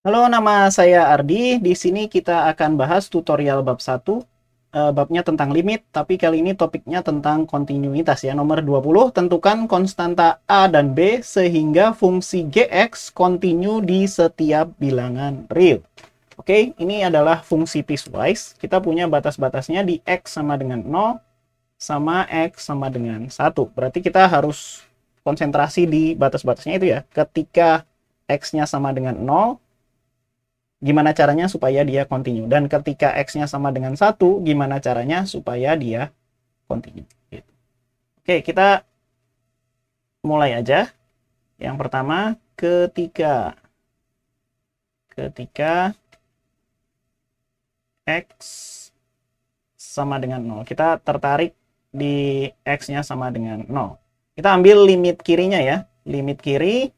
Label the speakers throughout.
Speaker 1: Halo, nama saya Ardi. Di sini kita akan bahas tutorial bab 1. Babnya tentang limit, tapi kali ini topiknya tentang kontinuitas ya. Nomor 20, tentukan konstanta A dan B sehingga fungsi Gx kontinu di setiap bilangan real. Oke, ini adalah fungsi piecewise. Kita punya batas-batasnya di X sama dengan 0, sama X sama dengan 1. Berarti kita harus konsentrasi di batas-batasnya itu ya. Ketika X-nya sama dengan 0, gimana caranya supaya dia continue, dan ketika X-nya sama dengan 1, gimana caranya supaya dia continue gitu. Oke, kita mulai aja. Yang pertama, ketika X sama dengan 0, kita tertarik di X-nya sama dengan 0, kita ambil limit kirinya ya. Limit kiri,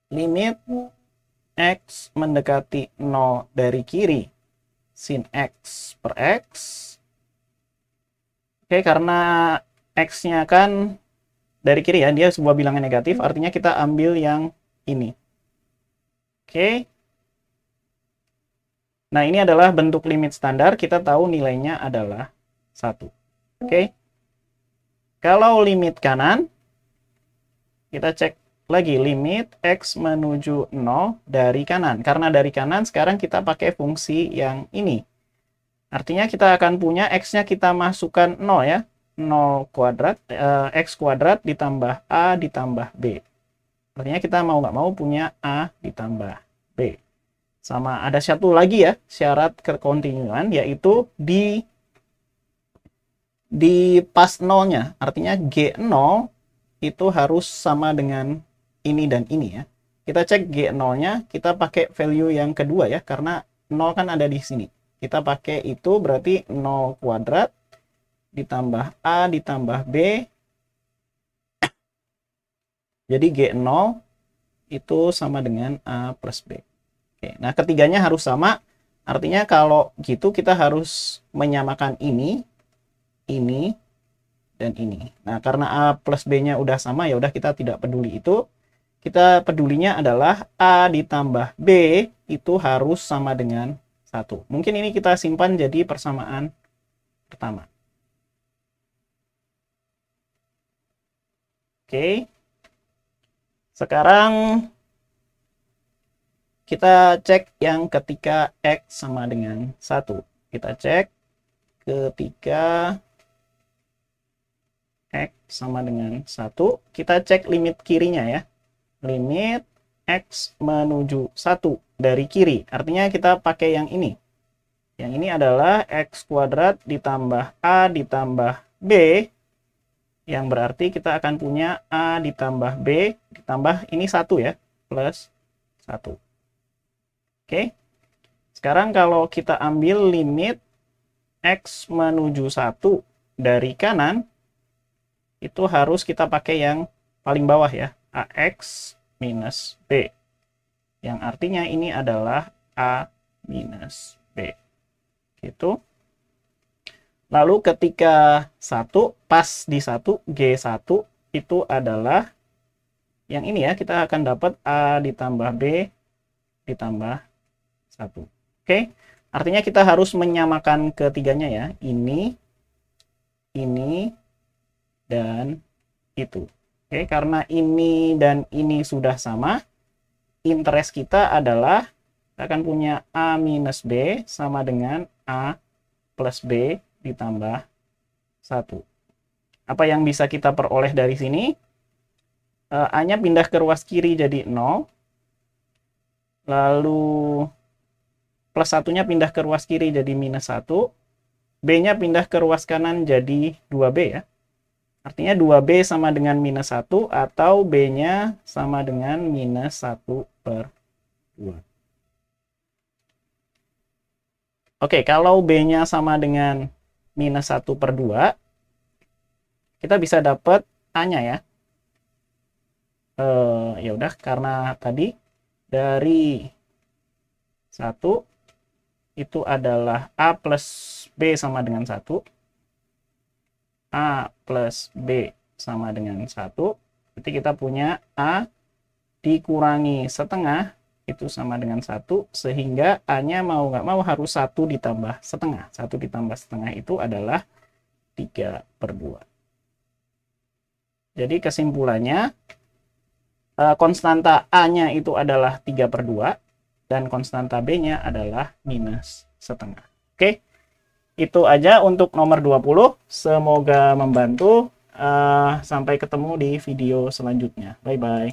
Speaker 1: limit X mendekati 0 dari kiri sin X per X. Oke, karena X-nya kan dari kiri ya, dia sebuah bilangan negatif, artinya kita ambil yang ini. Oke. Nah, ini adalah bentuk limit standar, kita tahu nilainya adalah 1. Oke. Kalau limit kanan, kita cek lagi limit X menuju 0 dari kanan. Karena dari kanan sekarang kita pakai fungsi yang ini. Artinya kita akan punya X-nya kita masukkan 0 ya. 0 kuadrat, X kuadrat ditambah A ditambah B. Artinya kita mau nggak mau punya A ditambah B. Sama ada satu lagi ya, syarat kekontinuan, yaitu di pas 0-nya. Artinya G0 itu harus sama dengan ini dan ini ya. Kita cek G0-nya, kita pakai value yang kedua ya, karena 0 kan ada di sini. Kita pakai itu, berarti 0 kuadrat ditambah A ditambah B. Jadi G0 itu sama dengan A plus B. Oke, nah ketiganya harus sama. Artinya kalau gitu kita harus menyamakan ini, dan ini. Nah, karena A plus B-nya udah sama, ya udah kita tidak peduli itu. Kita pedulinya adalah A ditambah B itu harus sama dengan 1. Mungkin ini kita simpan jadi persamaan pertama. Oke. Sekarang kita cek yang ketika X sama dengan 1. Kita cek ketika X sama dengan 1. Kita cek limit kirinya ya. Limit X menuju 1 dari kiri. Artinya kita pakai yang ini. Yang ini adalah X kuadrat ditambah A ditambah B. Yang berarti kita akan punya A ditambah B ditambah ini 1 ya. Plus 1. Oke. Sekarang kalau kita ambil limit X menuju 1 dari kanan, itu harus kita pakai yang paling bawah ya. AX minus B. Yang artinya ini adalah A minus B. Gitu. Lalu ketika 1, pas di 1, G1 itu adalah yang ini ya. Kita akan dapat A ditambah B ditambah 1. Oke. Artinya kita harus menyamakan ketiganya ya. Ini, dan itu. Oke, karena ini dan ini sudah sama, interest kita adalah kita akan punya A minus B sama dengan A plus B ditambah 1. Apa yang bisa kita peroleh dari sini? A-nya pindah ke ruas kiri jadi 0. Lalu plus 1-nya pindah ke ruas kiri jadi minus 1. B-nya pindah ke ruas kanan jadi 2B ya. Artinya 2B sama dengan minus 1 atau B-nya sama dengan minus 1 per 2. Oke, kalau B-nya sama dengan minus 1 per 2, kita bisa dapat A-nya ya. Ya udah, karena tadi dari 1 itu adalah A plus B sama dengan 1. A plus B sama dengan 1. Berarti kita punya A dikurangi setengah itu sama dengan 1, sehingga A-nya mau nggak mau harus 1 ditambah setengah. 1 ditambah setengah itu adalah 3/2. Jadi kesimpulannya, konstanta A-nya itu adalah 3/2, dan konstanta B-nya adalah minus setengah. Oke, itu aja untuk nomor 20. Semoga membantu. Sampai ketemu di video selanjutnya. Bye-bye.